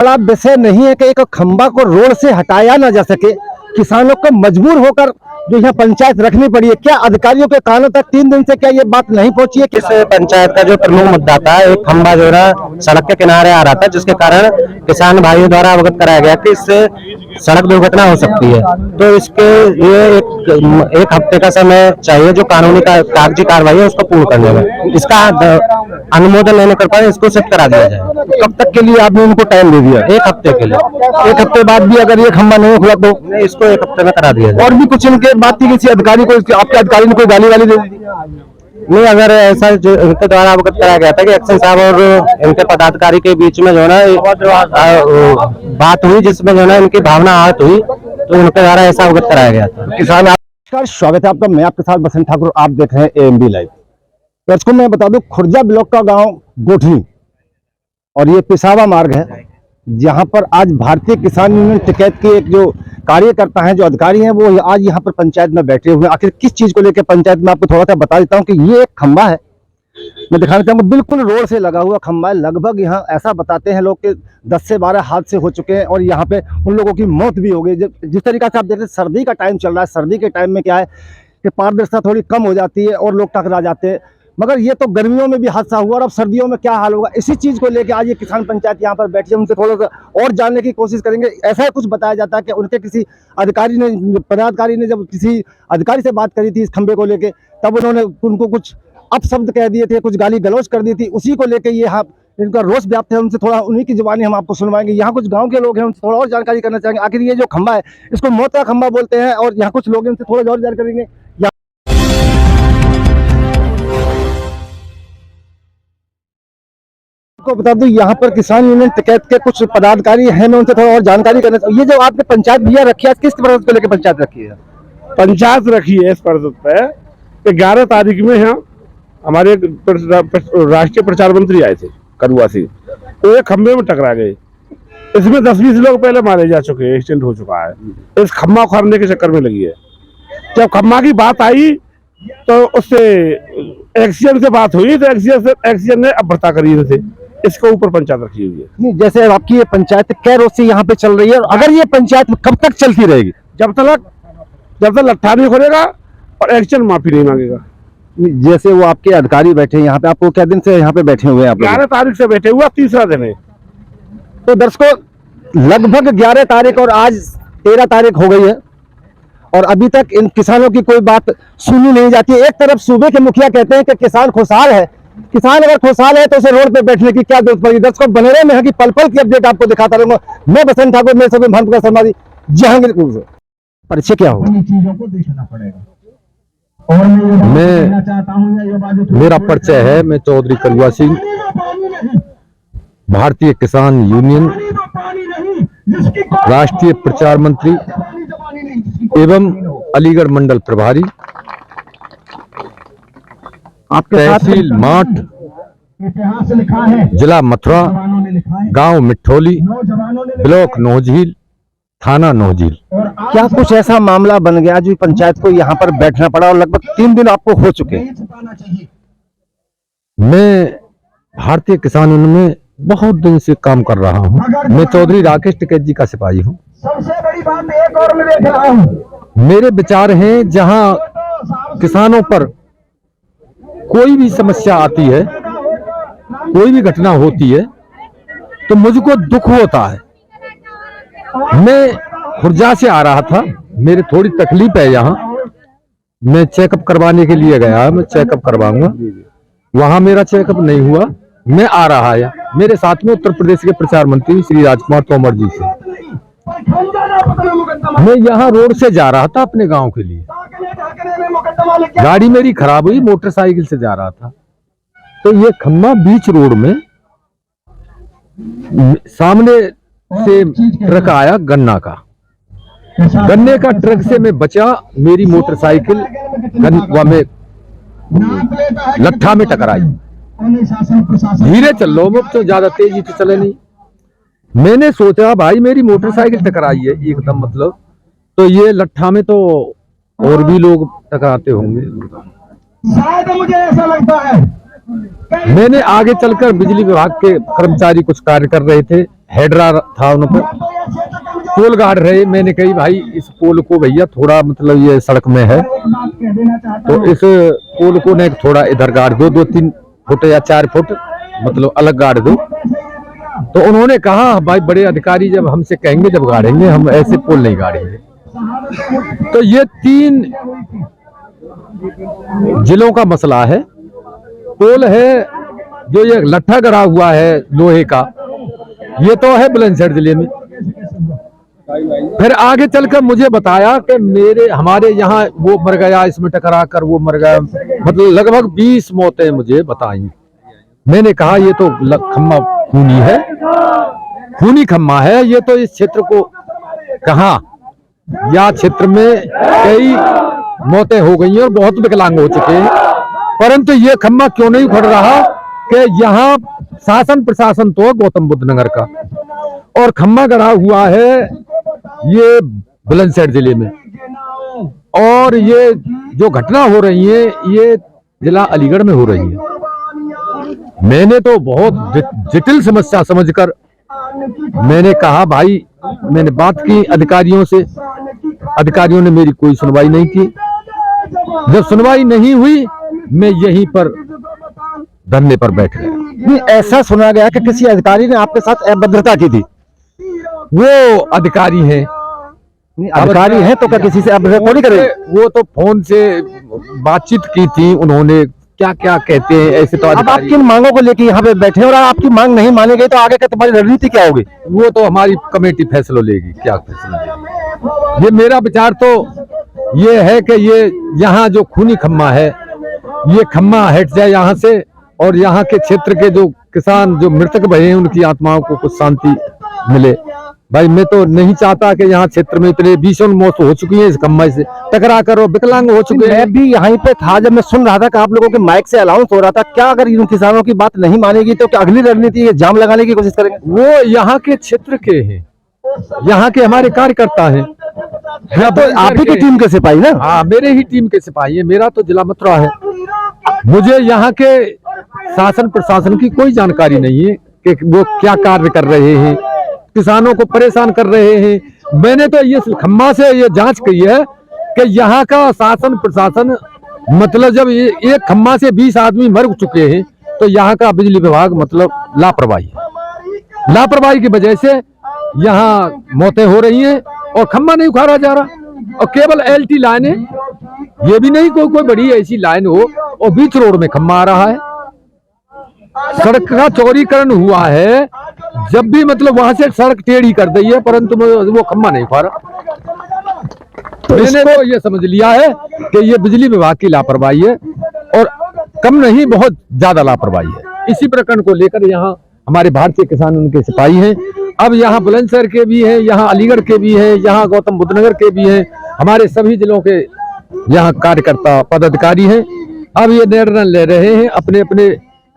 बड़ा विषय नहीं है कि एक खंबा को रोड से हटाया ना जा सके, किसानों को मजबूर होकर जो यहाँ पंचायत रखनी पड़ी है। क्या अधिकारियों के कानों तक 3 दिन से क्या ये बात नहीं पहुंची है? इस पंचायत का जो प्रमुख मुद्दा था, एक खंबा जो है सड़क के किनारे आ रहा था, जिसके कारण किसान भाइयों द्वारा अवगत कराया गया कि इससे सड़क दुर्घटना हो सकती है। तो इसके लिए एक हफ्ते का समय चाहिए जो कानूनी कागजी कार्रवाई है उसको पूर्ण करने में। इसका अनुमोदन लेने कर पाए इसको सेट करा दिया जाए। कब तक के लिए आपने उनको टाइम दे दिया? 1 हफ्ते के लिए। 1 हफ्ते बाद भी अगर ये खंबा नहीं खुला तो इसको 1 हफ्ते में करा दिया जाए। और भी कुछ इनके बात थी, किसी अधिकारी को, आपके अधिकारी ने कोई गाली वाली दे दी? नहीं, अगर ऐसा जो इनके द्वारा अवगत कराया गया था कि एक्शन साहब और इनके पदाधिकारी के बीच में जो है ना बात हुई, जिसमें जो है ना इनकी भावना आहत हुई, तो उनके द्वारा ऐसा अवगत कराया गया था। किसान नमस्कार, स्वागत है आपका। मैं आपके साथ बसंत ठाकुर, आप देख रहे हैं AMB लाइव। दर्शकों मैं बता दूं, खुर्जा ब्लॉक का गांव गोठनी और ये पिसावा मार्ग है, जहां पर आज भारतीय किसान यूनियन टिकैत के एक जो कार्यकर्ता हैं, जो अधिकारी हैं, वो आज यहाँ पर पंचायत में बैठे हुए हैं। आखिर किस चीज को लेकर पंचायत में, आपको थोड़ा सा बता देता हूँ कि ये एक खंबा है, मैं दिखाना चाहूंगा, बिल्कुल रोड से लगा हुआ खंबा है। लगभग यहाँ ऐसा बताते हैं लोग कि 10 से 12 हादसे हो चुके हैं और यहाँ पे उन लोगों की मौत भी हो गई। जिस तरीका से आप देख रहे हैं, सर्दी का टाइम चल रहा है, सर्दी के टाइम में क्या है कि पारदर्शिता थोड़ी कम हो जाती है और लोग टकरा जाते हैं। मगर ये तो गर्मियों में भी हादसा हुआ और अब सर्दियों में क्या हाल होगा, इसी चीज को लेकर आज ये किसान पंचायत यहाँ पर बैठी है। उनसे थोड़ा सा और जानने की कोशिश करेंगे। ऐसा कुछ बताया जाता है कि उनके किसी अधिकारी ने, पदाधिकारी ने जब किसी अधिकारी से बात करी थी इस खंबे को लेके, तब उन्होंने उनको कुछ अपशब्द कह दिए थे, कुछ गाली गलौज कर दी थी। उसी को लेकर ये इनका रोष व्याप्त है। उनसे थोड़ा उन्हीं की जुबानी हम आपको सुनवाएंगे। यहाँ कुछ गांव के लोग हैं, उनसे थोड़ा और जानकारी करना चाहेंगे। आखिर ये जो खंबा है, इसको मौत का खंबा बोलते हैं और यहाँ कुछ लोग हैं, उनसे थोड़ा और जानकारी करेंगे। को बता दूं, यहाँ पर किसान यूनियन टिकैत के कुछ पदाधिकारी हैं, मैं उनसे थोड़ा और जानकारी करना चाहिए। ये जो आपने पंचायत भैया रखी है, किस प्रकार को लेकर पंचायत रखी है? पंचायत रखी है इस पर 11 तारीख में यहाँ हमारे राष्ट्रीय प्रचार मंत्री आए थे करुआ से, तो एक खंबे में टकरा गए। इसमें 10-20 लोग पहले मारे जा चुके हैं, एक्सीडेंट हो चुका है। इस खंबा उखाड़ने के चक्कर में लगी है। जब खंबा की बात आई तो उससे एक्सीडेंट से बात हुई, तो एक्सीडेंट ने अभ्रता करी थे। इसके ऊपर पंचायत रखी हुई है। नहीं, जैसे आपकी ये पंचायत कै रोज से यहाँ पे चल रही है और अगर ये पंचायत कब तक चलती रहेगी? जब तक लट्ठा नहीं खोलेगा और एक्शन माफी नहीं मांगेगा। जैसे वो आपके अधिकारी बैठे हैं यहाँ पे, आपको क्या दिन से यहाँ पे बैठे हुए हैं? 11 तारीख से बैठे हुआ, 3रा दिन है। तो दर्शकों, लगभग 11 तारीख और आज 13 तारीख हो गई है और अभी तक इन किसानों की कोई बात सुनी नहीं जाती। एक तरफ सूबे के मुखिया कहते हैं कि किसान खुशहाल है, किसान अगर खुशहाल है तो उसे रोड पे बैठने की क्या जरूरत पड़ेगी। दर्शकों बने रहे, मैं की पल पल की अपडेट आपको दिखाता रहूंगा। मैं बसंत ठाकुर, मेरे सभी महंत का समाधि जहांगीरपुर से। परिचय क्या होगा? चीजों को देखना पड़ेगा। मेरा परिचय है, मैं चौधरी करुआ सिंह, भारतीय किसान यूनियन राष्ट्रीय प्रचार मंत्री एवं अलीगढ़ मंडल प्रभारी, तहसील माठ, जिला मथुरा, गांव मिठोली, ब्लॉक नौझील, थाना नौझील। क्या कुछ ऐसा मामला बन गया जो पंचायत को यहाँ पर बैठना पड़ा और लगभग 3 दिन आपको हो चुके हैं? मैं भारतीय किसान यूनियन में बहुत दिन से काम कर रहा हूँ। मैं चौधरी राकेश टिकैत जी का सिपाही हूँ। सबसे बड़ी बात एक और मैं देख रहा हूँ, मेरे विचार हैं, जहाँ किसानों पर कोई भी समस्या आती है, कोई भी घटना होती है, तो मुझको दुख होता है। मैं खुर्जा से आ रहा था, मेरी थोड़ी तकलीफ है यहाँ, मैं चेकअप करवाने के लिए गया, मैं चेकअप करवाऊंगा। वहां मेरा चेकअप नहीं हुआ, मैं आ रहा है। मेरे साथ में उत्तर प्रदेश के प्रचार मंत्री श्री राजकुमार तोमर जी से। मैं यहाँ रोड से जा रहा था अपने गांव के लिए, गाड़ी मेरी खराब हुई, मोटरसाइकिल से जा रहा था, तो ये खम्बा बीच रोड में, सामने से ट्रक आया गन्ना का, गन्ने का ट्रक से मैं बचा, मेरी मोटरसाइकिल में लट्ठा में टकराई। धीरे चल लो, मुझ तो ज्यादा तेजी से चले नहीं। मैंने सोचा भाई मेरी मोटरसाइकिल टकराई है एकदम, मतलब तो ये लट्ठा में तो और भी लोग टकराते होंगे, शायद मुझे ऐसा लगता है। मैंने आगे चलकर, बिजली विभाग के कर्मचारी कुछ कार्य कर रहे थे, हेडरा था उन पर पोल गाड़ रहे। मैंने कही भाई इस पोल को भैया थोड़ा मतलब ये सड़क में है तो इस पोल को ने थोड़ा इधर गाड़ दो, 2-3 फुट या 4 फुट मतलब अलग गाड़ दो। तो उन्होंने कहा भाई बड़े अधिकारी जब हमसे कहेंगे जब गाड़ेंगे, हम ऐसे पोल नहीं गाड़ेंगे। तो ये 3 जिलों का मसला है। पोल है जो ये लट्ठा गड़ा हुआ है लोहे का, ये तो है बुलंदशहर जिले में। फिर आगे चलकर मुझे बताया कि हमारे यहाँ वो मर गया, इसमें टकरा कर वो मर गया, मतलब लगभग 20 मौतें मुझे बताई। मैंने कहा ये तो खम्मा खूनी है, खूनी खम्मा है ये तो। इस क्षेत्र को कहा या क्षेत्र में कई मौतें हो गई हैं और बहुत विकलांग हो चुके हैं, परंतु ये खम्मा क्यों नहीं उखड़ रहा कि यहाँ शासन प्रशासन तो गौतम बुद्ध नगर का और खम्मा गड़ा हुआ है ये बुलंदशहर जिले में। और ये जो घटना हो रही है ये जिला अलीगढ़ में हो रही है। मैंने तो बहुत जटिल समस्या समझकर मैंने कहा भाई, मैंने बात की अधिकारियों से, अधिकारियों ने मेरी कोई सुनवाई नहीं की। जब सुनवाई नहीं हुई मैं यहीं पर धरने पर बैठ गया। ऐसा सुना गया कि किसी अधिकारी ने आपके साथ अभद्रता की थी। वो अधिकारी हैं, अधिकारी हैं तो क्या किसी से अभद्रता थोड़ी करेंगे? वो तो फोन से बातचीत की थी उन्होंने, क्या क्या कहते हैं ऐसे तो अब आप किन मांगों को लेके यहाँ पे बैठे और आपकी मांग नहीं मानी गई तो आगे का तुम्हारी रणनीति क्या होगी? वो तो हमारी कमेटी फैसला लेगी, क्या फैसला लेगी। ये मेरा विचार तो ये है कि ये यहाँ जो खूनी खम्मा है ये खम्मा हट जाए यहाँ से और यहाँ के क्षेत्र के जो किसान जो मृतक भये हैं उनकी आत्माओं को कुछ शांति मिले। भाई मैं तो नहीं चाहता कि यहाँ क्षेत्र में इतने 20 मौत हो चुकी है इस खम्मा से टकरा कर और विकलांग हो चुके हैं। मैं भी यहीं पे था जब मैं सुन रहा था कि आप लोगों के माइक से अनाउंस हो रहा था। क्या अगर इन किसानों की बात नहीं मानेगी तो क्या अगली रणनीति ये जाम लगाने की कोशिश करेंगे? वो यहाँ के क्षेत्र के हैं, यहाँ के हमारे कार्यकर्ता हैं। तो आप ही की टीम के सिपाही ना? हाँ मेरे ही टीम के सिपाही है, मेरा तो जिला मथुरा है। मुझे यहाँ के शासन प्रशासन की कोई जानकारी नहीं है कि वो क्या कार्य कर रहे हैं, किसानों को परेशान कर रहे हैं। मैंने तो ये खम्मा से ये जांच की है कि यहाँ का शासन प्रशासन मतलब जब ये एक खम्मा से 20 आदमी मर चुके हैं तो यहाँ का बिजली विभाग मतलब लापरवाही है। लापरवाही की वजह से यहाँ मौतें हो रही हैं और खम्मा नहीं उखाड़ा जा रहा। और केवल एलटी लाइन है, ये भी नहीं कोई बड़ी ऐसी लाइन हो और बीच रोड में खम्मा आ रहा है। सड़क का चौड़ीकरण हुआ है, जब भी मतलब वहां से सड़क टेढ़ी कर दी है परंतु वो खम्मा नहीं उखाड़ा। तो मैंने तो ये समझ लिया है कि ये बिजली विभाग की लापरवाही है और कम नहीं बहुत ज्यादा लापरवाही है। इसी प्रकरण को लेकर यहाँ हमारे भारतीय किसान उनके सिपाही हैं। अब यहाँ बुलंदशहर के भी हैं, यहाँ अलीगढ़ के भी हैं, यहाँ गौतम बुद्ध नगर के भी हैं, हमारे सभी जिलों के यहाँ कार्यकर्ता पदाधिकारी हैं। अब ये निर्णय ले रहे हैं अपने अपने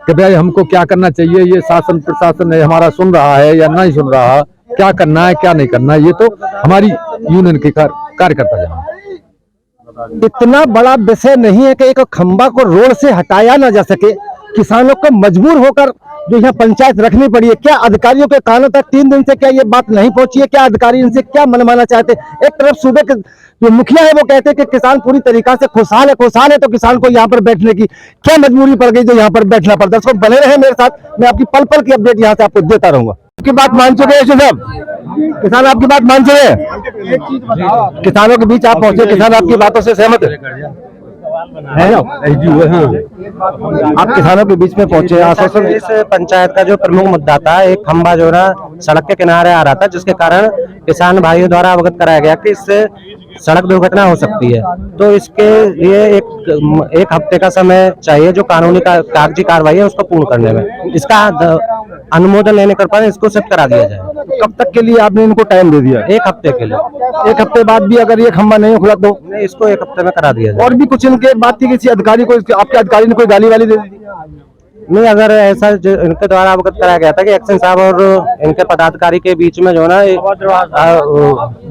कि भाई हमको क्या करना चाहिए, ये शासन प्रशासन है हमारा सुन रहा है या नहीं सुन रहा, क्या करना है क्या नहीं करना है, ये तो हमारी यूनियन के कार्यकर्ता जाने। इतना बड़ा विषय नहीं है कि एक खंबा को रोड से हटाया ना जा सके, किसानों को मजबूर होकर जो यहाँ पंचायत रखनी पड़ी है। क्या अधिकारियों के कानों तक 3 दिन से क्या ये बात नहीं पहुंची है? क्या अधिकारी इनसे क्या मनमाना चाहते? एक तरफ सूबे के जो मुखिया है वो कहते हैं कि किसान पूरी तरीका से खुशहाल है तो किसान को यहाँ पर बैठने की क्या मजबूरी पड़ गई जो यहाँ पर बैठना पड़ता है। दर्शकों बने रहे मेरे साथ, मैं आपकी पल पल की अपडेट यहाँ से आपको देता रहूंगा। आपकी बात मान चुके हैं साहब, किसान आपकी बात मान चुके हैं? किसानों के बीच आप पहुंचे, किसान आपकी बातों से सहमत है? आप किसानों के बीच में पहुंचे, आश्वासन। इस पंचायत का जो प्रमुख मुद्दा था, एक खंबा जो ना सड़क के किनारे आ रहा था, जिसके कारण किसान भाइयों द्वारा अवगत कराया गया कि इससे सड़क दुर्घटना हो सकती है। तो इसके लिए एक हफ्ते का समय चाहिए जो कानूनी कागजी कार्रवाई है उसको पूर्ण करने में। इसका अनुमोदन लेने कर पाए इसको शिफ्ट करा दिया जाए। कब तक के लिए आपने इनको टाइम दे दिया? 1 हफ्ते के लिए। 1 हफ्ते बाद भी अगर ये खंबा नहीं उखड़ा तो इसको 1 हफ्ते में करा दिया जाए। और भी कुछ इनके बात की किसी अधिकारी को, आपके अधिकारी ने कोई गाली वाली दे दी? नहीं, अगर ऐसा जो इनके द्वारा अवगत कराया गया था कि एक्शन साहब और इनके पदाधिकारी के बीच में जो ना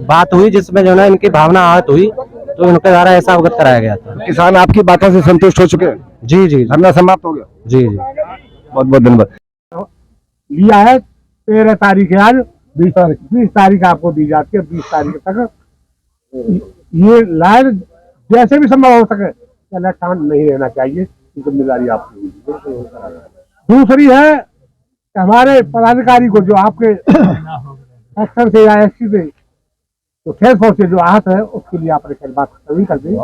बात हुई जिसमें जो ना इनकी भावना आहत हुई, तो इनके द्वारा ऐसा अवगत कराया गया था। किसान आपकी बातों से संतुष्ट हो चुके हैं? जी जी धरना समाप्त हो गया? जी जी। बहुत बहुत धन्यवाद। लिया है 13 तारीख है आज, 20 तारीख आपको दी जाती है। 20 तारीख तक ये लाइन जैसे भी संभव हो सके इलेक्ट्रॉन नहीं रहना चाहिए, ये जिम्मेदारी आपकी। दूसरी है कि हमारे पदाधिकारी को जो आपके एक्शन से या एससी से तो खेल फोर्स से जो आहत है उसके लिए आपने कल बात सभी कर दी,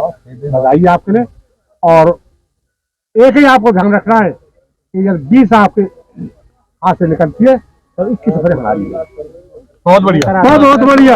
बधाई आपके लिए। और एक ही आपको ध्यान रखना है कि अगर 20 आपके हाथ से निकलती है तो 21 सफर हमारी है। बहुत बढ़िया, बहुत बहुत बढ़िया।